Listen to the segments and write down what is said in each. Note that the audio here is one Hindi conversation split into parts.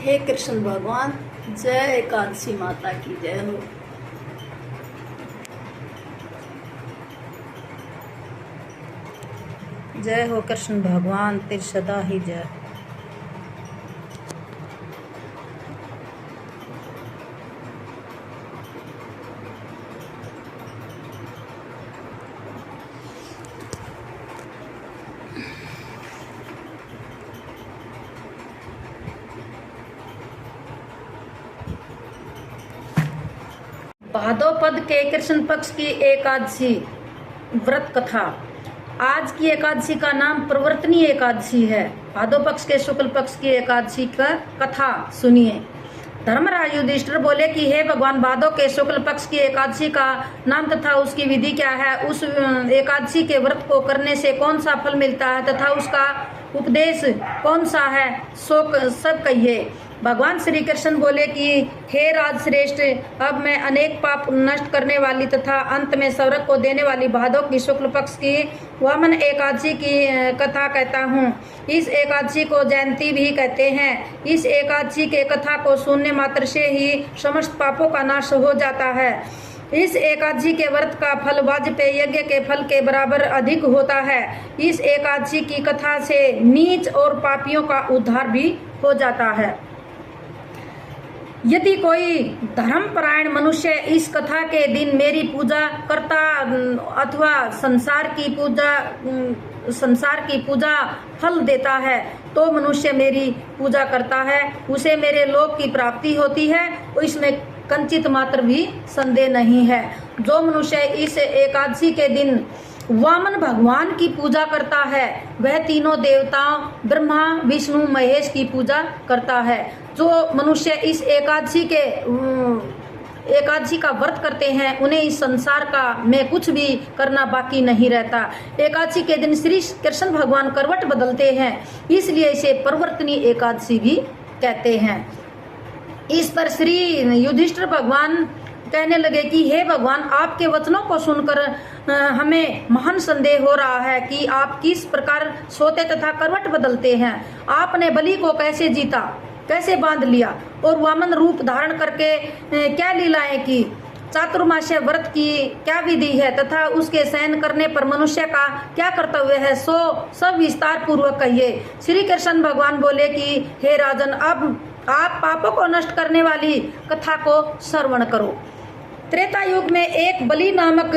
हे कृष्ण भगवान, जय एकादशी माता की जय हो। जय हो कृष्ण भगवान, तेरी सदा ही जय। भादोपद के कृष्ण पक्ष की एकादशी व्रत कथा। आज की एकादशी का नाम प्रवर्तनी एकादशी है। भादो पक्ष के शुक्ल पक्ष की एकादशी का कथा सुनिए। धर्मराज युधिष्ठिर बोले कि हे भगवान, भादो के शुक्ल पक्ष की एकादशी का नाम तथा उसकी विधि क्या है? उस एकादशी के व्रत को करने से कौन सा फल मिलता है तथा उसका उपदेश कौन सा है, सो सब कहिए। भगवान श्री कृष्ण बोले कि हे राजश्रेष्ठ, अब मैं अनेक पाप नष्ट करने वाली तथा अंत में स्वर्ग को देने वाली भादो की शुक्ल पक्ष की वामन एकादशी की कथा कहता हूँ। इस एकादशी को जयंती भी कहते हैं। इस एकादशी के कथा को सुनने मात्र से ही समस्त पापों का नाश हो जाता है। इस एकादशी के व्रत का फल वाजपेय यज्ञ के फल के बराबर अधिक होता है। इस एकादशी की कथा से नीच और पापियों का उद्धार भी हो जाता है। यदि कोई धर्मपरायण मनुष्य इस कथा के दिन मेरी पूजा करता अथवा संसार की पूजा फल देता है, तो मनुष्य मेरी पूजा करता है, उसे मेरे लोक की प्राप्ति होती है, इसमें कंचित मात्र भी संदेह नहीं है। जो मनुष्य इस एकादशी के दिन वामन भगवान की पूजा करता है, वह तीनों देवताओं ब्रह्मा विष्णु महेश की पूजा करता है। जो मनुष्य इस एकादशी का व्रत करते हैं, उन्हें इस संसार का में कुछ भी करना बाकी नहीं रहता। एकादशी के दिन श्री कृष्ण भगवान करवट बदलते हैं, इसलिए इसे प्रवर्तनी एकादशी भी कहते हैं। इस पर श्री युधिष्ठिर भगवान कहने लगे कि हे भगवान, आपके वचनों को सुनकर हमें महान संदेह हो रहा है कि आप किस प्रकार सोते तथा करवट बदलते हैं। आपने बलि को कैसे जीता, कैसे बांध लिया और वामन रूप धारण करके क्या लीलाएं की, चातुर्मास्य व्रत की क्या विधि है तथा उसके सहन करने पर मनुष्य का क्या कर्तव्य है, सो सब विस्तार पूर्वक कहिए। श्री कृष्ण भगवान बोले कि हे राजन, अब आप पापों को नष्ट करने वाली कथा को श्रवण करो। त्रेता युग में एक बलि नामक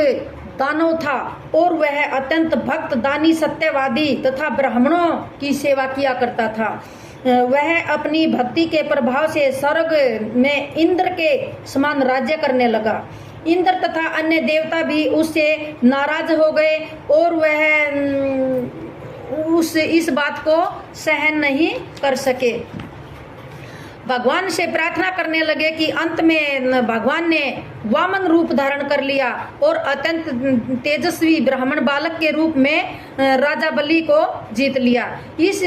दानव था और वह अत्यंत भक्त, दानी, सत्यवादी तथा ब्राह्मणों की सेवा किया करता था। वह अपनी भक्ति के प्रभाव से स्वर्ग में इंद्र के समान राज्य करने लगा। इंद्र तथा अन्य देवता भी उससे नाराज हो गए और वह इस बात को सहन नहीं कर सके। भगवान से प्रार्थना करने लगे कि अंत में भगवान ने वामन रूप धारण कर लिया और अत्यंत तेजस्वी ब्राह्मण बालक के रूप में राजा बलि को जीत लिया। इस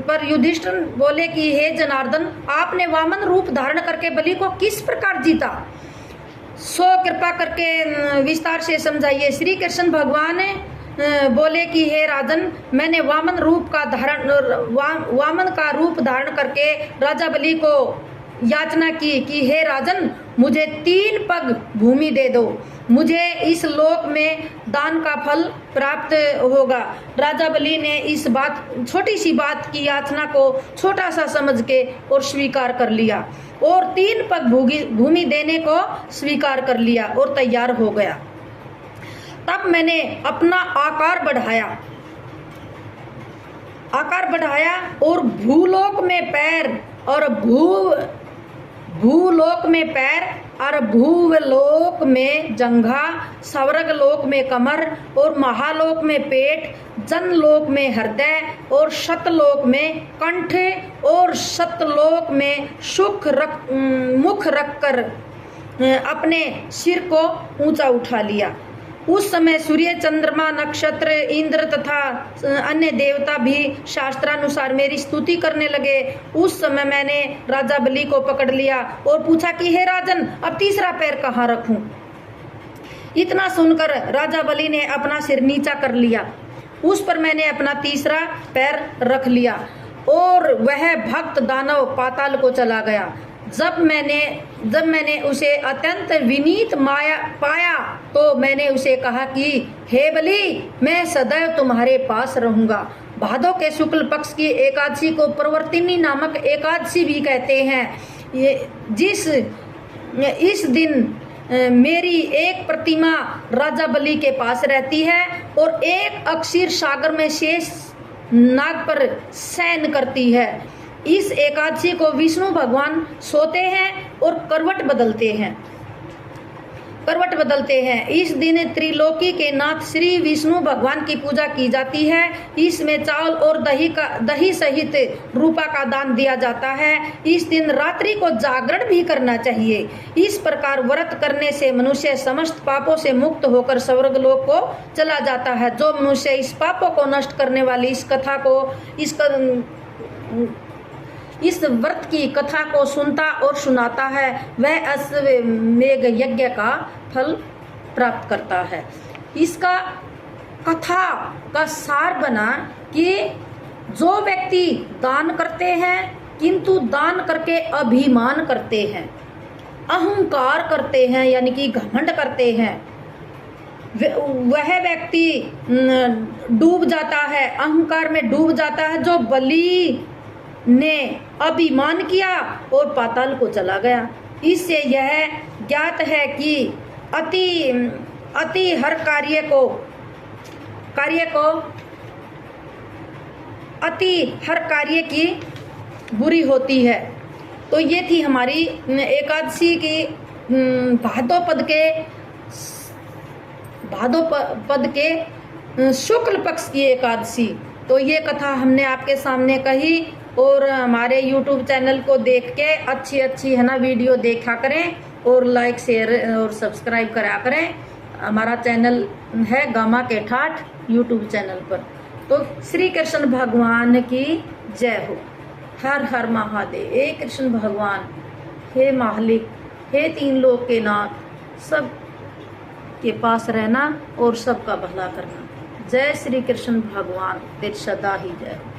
पर युधिष्ठिर बोले कि हे जनार्दन, आपने वामन रूप धारण करके बलि को किस प्रकार जीता, सो कृपा करके विस्तार से समझाइए। श्री कृष्ण भगवान बोले कि हे राजन, मैंने वामन का रूप धारण करके राजा बलि को याचना की कि हे राजन, मुझे 3 पग भूमि दे दो, मुझे इस लोक में दान का फल प्राप्त होगा। राजा बलि ने इस छोटी सी बात की याचना को छोटा सा समझ के और स्वीकार कर लिया और 3 पग भूमि देने को स्वीकार कर लिया और तैयार हो गया। तब मैंने अपना आकार बढ़ाया और भूलोक में पैर और भूवलोक में जंघा, स्वर्गलोक में कमर और महालोक में पेट, जनलोक में हृदय और शतलोक में कंठ और शतलोक में मुख रखकर अपने सिर को ऊंचा उठा लिया। उस समय सूर्य, चंद्रमा, नक्षत्र, इंद्र तथा अन्य देवता भी शास्त्रानुसार मेरी स्तुति करने लगे। उस समय मैंने राजा बलि को पकड़ लिया और पूछा कि हे राजन, अब तीसरा पैर कहाँ रखूं? इतना सुनकर राजा बलि ने अपना सिर नीचा कर लिया। उस पर मैंने अपना तीसरा पैर रख लिया। और वह भक्त दानव पाताल को चला गया। जब मैंने उसे अत्यंत विनीत माया पाया तो मैंने उसे कहा कि हे बलि, मैं सदैव तुम्हारे पास रहूंगा। भादों के शुक्ल पक्ष की एकादशी को प्रवर्तिनी नामक एकादशी भी कहते हैं। इस दिन मेरी एक प्रतिमा राजा बलि के पास रहती है और एक अक्षीर सागर में शेष नाग पर शयन करती है। इस एकादशी को विष्णु भगवान सोते हैं और करवट बदलते हैं। इस दिन त्रिलोकी के नाथ श्री विष्णु भगवान की पूजा की जाती है। इसमें चावल और दही सहित रूपा का दान दिया जाता है। इस दिन रात्रि को जागरण भी करना चाहिए। इस प्रकार व्रत करने से मनुष्य समस्त पापों से मुक्त होकर स्वर्गलोक को चला जाता है। जो मनुष्य इस पापों को नष्ट करने वाली इस व्रत की कथा को सुनता और सुनाता है, वह अश्वमेध यज्ञ का फल प्राप्त करता है। इसका कथा का सार बना कि जो व्यक्ति दान करते हैं किंतु दान करके अभिमान करते हैं, अहंकार करते हैं, यानी कि घमंड करते हैं, वह व्यक्ति डूब जाता है, अहंकार में डूब जाता है। जो बलि ने अभिमान किया और पाताल को चला गया। इससे यह ज्ञात है कि अति हर कार्य की बुरी होती है। तो ये थी हमारी एकादशी की भादोपद के शुक्ल पक्ष की एकादशी। तो ये कथा हमने आपके सामने कही और हमारे YouTube चैनल को देख के अच्छी है ना वीडियो देखा करें और लाइक शेयर और सब्सक्राइब करा करें। हमारा चैनल है गामा के ठाठ YouTube चैनल पर। तो श्री कृष्ण भगवान की जय हो। हर हर महादेव। हे कृष्ण भगवान, हे मालिक, हे तीन लोक के नाथ, सब के पास रहना और सबका भला करना। जय श्री कृष्ण भगवान, तेरी सदा ही जय हो।